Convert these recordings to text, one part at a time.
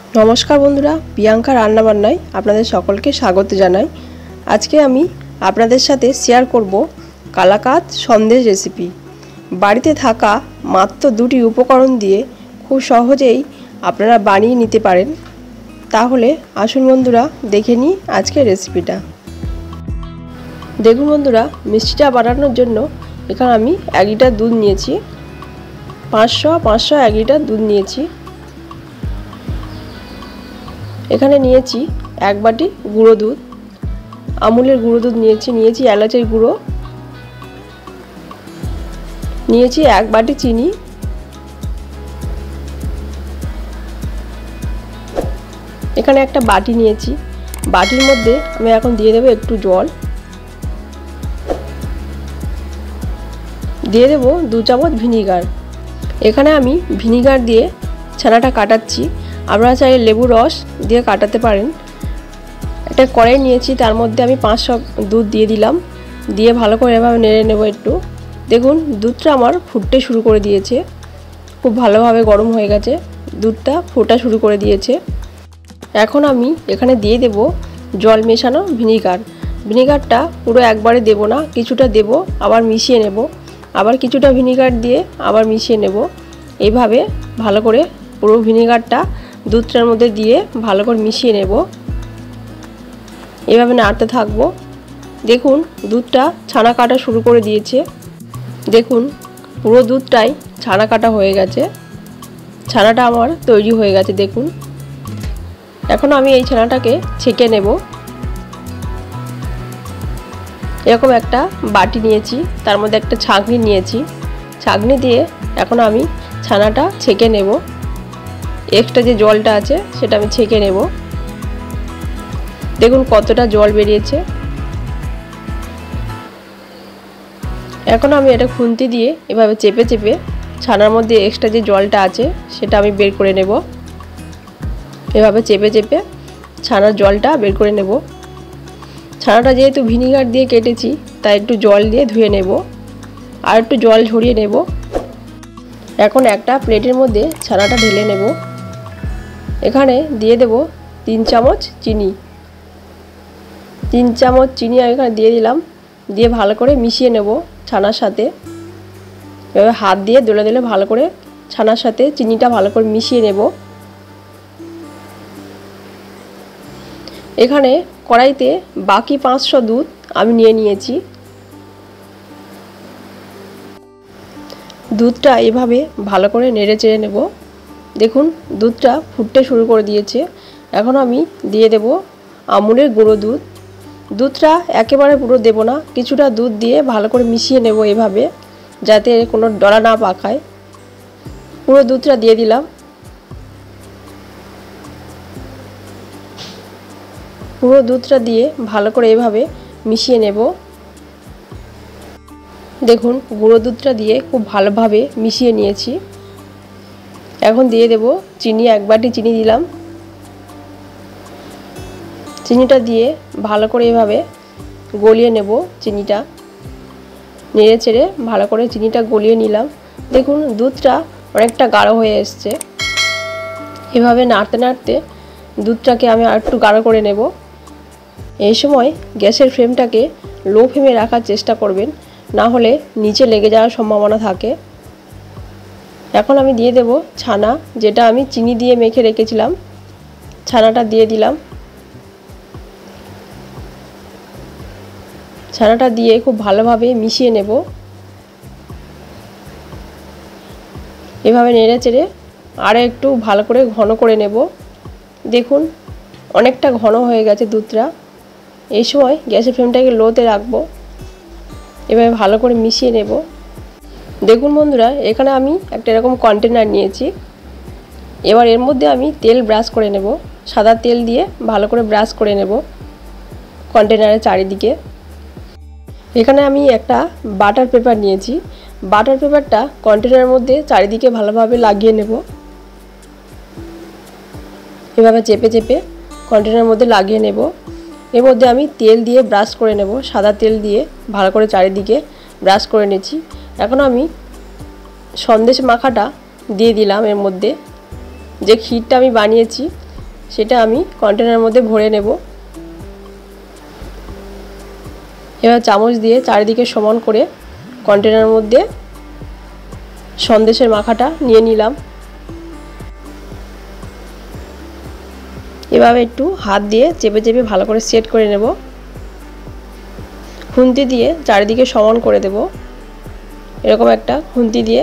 नमस्कार बंधुरा प्रियंका रान्ना बान्नाय आपनादेर सकलके स्वागत जानाई। आज के आमी आपनादेर साथे शेयर करब कालाकांद सन्देश रेसिपि। बाड़ीते थाका मात्र दुटी उपकरण दिए खूब सहजेई आपनारा बानिये निते पारेन। ताहले आसुन बंधुरा देखे निई आजकेर रेसिपिटा। देखुन बंधुरा मिष्टिटा बानानोर जोन्नो एखाने आमी 1 लिटार दूध नियेछि। 500 1 लिटार दूध नियेछि। एखाने नियेछि 1 बाटी गुड़ो दूध, আমুলের गुड़ो दूध नियेछि एलाचের गुड़ो नियेछि 1 बाटी चीनी, एखाने একটা বাটি নিয়েছি। বাটির মধ্যে আমি এখন দিয়ে দেব একটু জল, দিয়ে দেব 2 চামচ ভিনিগার। এখানে আমি ভিনিগার দিয়ে ছানাটা কাটাচ্ছি। আপনারা চাইলে লেবু রস দিয়ে কাটাতে পারেন। একটা কড়াই নিয়েছি, তার মধ্যে আমি 500 দুধ দিয়ে দিলাম। দিয়ে ভালো করে এভাবে নেড়ে নেব একটু। দেখুন দুধটা আমার ফুটতে শুরু করে দিয়েছে, খুব ভালোভাবে গরম হয়ে গেছে, দুধটা ফোটা শুরু করে দিয়েছে। এখন আমি এখানে দিয়ে দেব জল মেশানো ভিনিগার। ভিনিগারটা পুরো একবারে দেব না, কিছুটা দেব, আবার মিশিয়ে নেব, আবার কিছুটা ভিনিগার দিয়ে আবার মিশিয়ে নেব। এইভাবে ভালো করে পুরো ভিনিগারটা দুধটার মধ্যে দিয়ে ভালো করে মিশিয়ে নেব। এভাবে নাড়তে থাকবো। দেখুন দুধটা ছানা কাটা শুরু করে দিয়েছে। দেখুন পুরো দুধটাই ছানা কাটা হয়ে গেছে, ছানাটা আমার তৈরি হয়ে গেছে। দেখুন এখন আমি এই ছানাটাকে ছেঁকে নেব। এরকম একটা বাটি নিয়েছি, তার মধ্যে একটা ছাঁকনি নিয়েছি। ছাঁকনি দিয়ে এখন আমি ছানাটা ছেঁকে নেব। এক্সট্রা যে জলটা আছে সেটা আমি ছেঁকে নেব। দেখুন কতটা জল বেরিয়েছে। এখন আমি এটা খুন্তি দিয়ে এভাবে চেপে চেপে ছানার মধ্যে এক্সট্রা যে জলটা আছে সেটা আমি বের করে নেব। এভাবে চেপে চেপে ছানার জলটা বের করে নেব। ছানাটা যেহেতু ভিনিগার দিয়ে কেটেছি তাই একটু জল দিয়ে ধুয়ে নেব, আর একটু জল ঝরিয়ে নেব। এখন একটা প্লেটের মধ্যে ছানাটা ঢেলে নেব। এখানে দিয়ে দেব 3 চামচ চিনি। 3 চামচ চিনি আমি এখানে দিয়ে দিলাম। দিয়ে ভালো করে মিশিয়ে নেব ছানার সাথে। এভাবে হাত দিয়ে দোলে দোলে ভালো করে ছানার সাথে চিনিটা ভালো করে মিশিয়ে নেব। এখানে কড়াইতে বাকি 500 দুধ আমি নিয়ে নিয়েছি। দুধটা এভাবে ভালো করে নেড়ে চেড়ে নেব। দেখুন দুধটা ফুটতে শুরু করে দিয়েছে। এখন আমি দিয়ে দেব আমুলের গুঁড়ো দুধ। দুধটা একেবারে পুরো দেব না, কিছুটা দুধ দিয়ে ভালো করে মিশিয়ে নেব এভাবে, যাতে কোনো ডলা না পাকায়। পুরো দুধটা দিয়ে দিলাম। পুরো দুধটা দিয়ে ভালো করে এভাবে মিশিয়ে নেব। দেখুন গুঁড়ো দুধটা দিয়ে খুব ভালোভাবে মিশিয়ে নিয়েছি। এখন দিয়ে দেব চিনি। 1 বাটি চিনি দিলাম। চিনিটা দিয়ে ভালো করে এভাবে গলিয়ে নেব চিনিটা। নেড়ে চেড়ে ভালো করে চিনিটা গলিয়ে নিলাম। দেখুন দুধটা অনেকটা গাঢ় হয়ে এসছে। এভাবে নাড়তে নাড়তে দুধটাকে আমি আর একটু গাঢ় করে নেব। এই সময় গ্যাসের ফ্লেমটাকে লো ফ্লেমে রাখার চেষ্টা করবেন, না হলে নিচে লেগে যাওয়ার সম্ভাবনা থাকে। এখন আমি দিয়ে দেব ছানা, যেটা আমি চিনি দিয়ে মেখে রেখেছিলাম। ছানাটা দিয়ে দিলাম। ছানাটা দিয়ে খুব ভালোভাবে মিশিয়ে নেব। এভাবে নেড়ে চেড়ে আরও একটু ভালো করে ঘন করে নেব। দেখুন অনেকটা ঘন হয়ে গেছে দুধটা। এই সময় গ্যাসের ফ্লেমটাকে লোতে রাখবো। এভাবে ভালো করে মিশিয়ে নেব। দেখুন বন্ধুরা এখানে আমি একটা এরকম কন্টেনার নিয়েছি। এবার এর মধ্যে আমি তেল ব্রাশ করে নেব। সাদা তেল দিয়ে ভালো করে ব্রাশ করে নেব কন্টেনারের চারিদিকে। এখানে আমি একটা বাটার পেপার নিয়েছি। বাটার পেপারটা কন্টেনারের মধ্যে চারিদিকে ভালোভাবে লাগিয়ে নেব। এভাবে চেপে চেপে কন্টেনারের মধ্যে লাগিয়ে নেব। এর মধ্যে আমি তেল দিয়ে ব্রাশ করে নেব। সাদা তেল দিয়ে ভালো করে চারিদিকে ব্রাশ করে নিয়েছি। এখন আমি সন্দেশ মাখাটা দিয়ে দিলাম। এর মধ্যে যে ক্ষীরটা আমি বানিয়েছি সেটা আমি কন্টেনারের মধ্যে ভরে নেব। এবার চামচ দিয়ে চারিদিকে সমান করে কন্টেনারের মধ্যে সন্দেশের মাখাটা নিয়ে নিলাম। এভাবে একটু হাত দিয়ে চেপে চেপে ভালো করে সেট করে নেব। খুন্তি দিয়ে চারিদিকে সমান করে দেব। এরকম একটা খুন্তি দিয়ে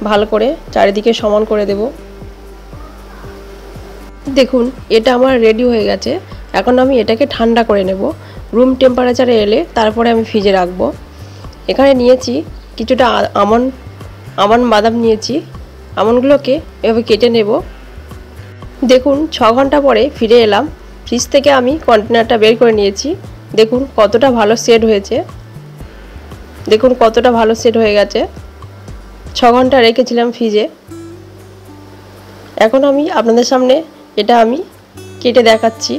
ভালো করে চারিদিকে সমান করে দেব। দেখুন এটা আমার রেডি হয়ে গেছে। এখন আমি এটাকে ঠান্ডা করে নেব। রুম টেম্পারেচারে এলে তারপরে আমি ফ্রিজে রাখবো। এখানে নিয়েছি কিছুটা আমন্ড বাদাম নিয়েছি। আমন্ডগুলোকে এভাবে কেটে নেব। দেখুন 6 ঘন্টা পরে ফিরে এলাম। ফ্রিজ থেকে আমি কন্টেনারটা বের করে নিয়েছি। দেখুন কতটা ভালো সেট হয়েছে। দেখুন কতটা ভালো সেট হয়ে গেছে। 6 ঘন্টা রেখেছিলাম ফ্রিজে। এখন আমি আপনাদের সামনে এটা আমি কেটে দেখাচ্ছি।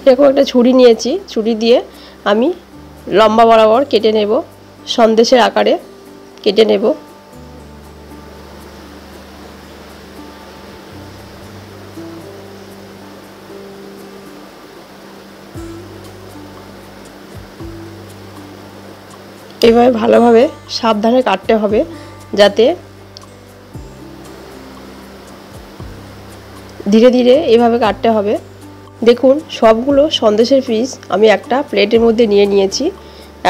এরকম একটা ছুরি নিয়েছি। ছুরি দিয়ে আমি লম্বা বরাবর কেটে নেব। সন্দেশের আকারে কেটে নেব। এভাবে ভালোভাবে সাবধানে কাটতে হবে, যাতে ধীরে ধীরে এভাবে কাটতে হবে। দেখুন সবগুলো সন্দেশের পিস আমি একটা প্লেটের মধ্যে নিয়ে নিয়েছি।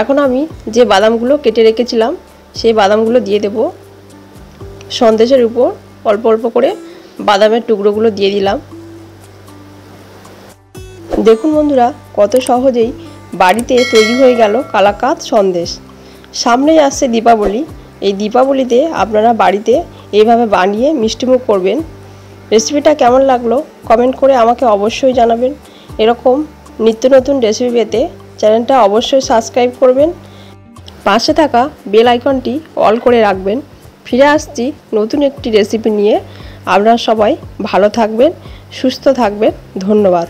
এখন আমি যে বাদামগুলো কেটে রেখেছিলাম সেই বাদামগুলো দিয়ে দেব। সন্দেশের উপর অল্প অল্প করে বাদামের টুকরোগুলো দিয়ে দিলাম। দেখুন বন্ধুরা কত সহজেই বাড়িতে তৈরি হয়ে গেল কালাকাঁদ সন্দেশ। সামনেই আসছে দীপাবলি। এই দীপাবলিতে আপনারা বাড়িতে এইভাবে বানিয়ে মিষ্টিমুখ করবেন। রেসিপিটা কেমন লাগলো কমেন্ট করে আমাকে অবশ্যই জানাবেন। এরকম নিত্য নতুন রেসিপি পেতে চ্যানেলটা অবশ্যই সাবস্ক্রাইব করবেন। পাশে থাকা বেল আইকনটি অল করে রাখবেন। ফিরে আসছি নতুন একটি রেসিপি নিয়ে। আপনারা সবাই ভালো থাকবেন, সুস্থ থাকবেন। ধন্যবাদ।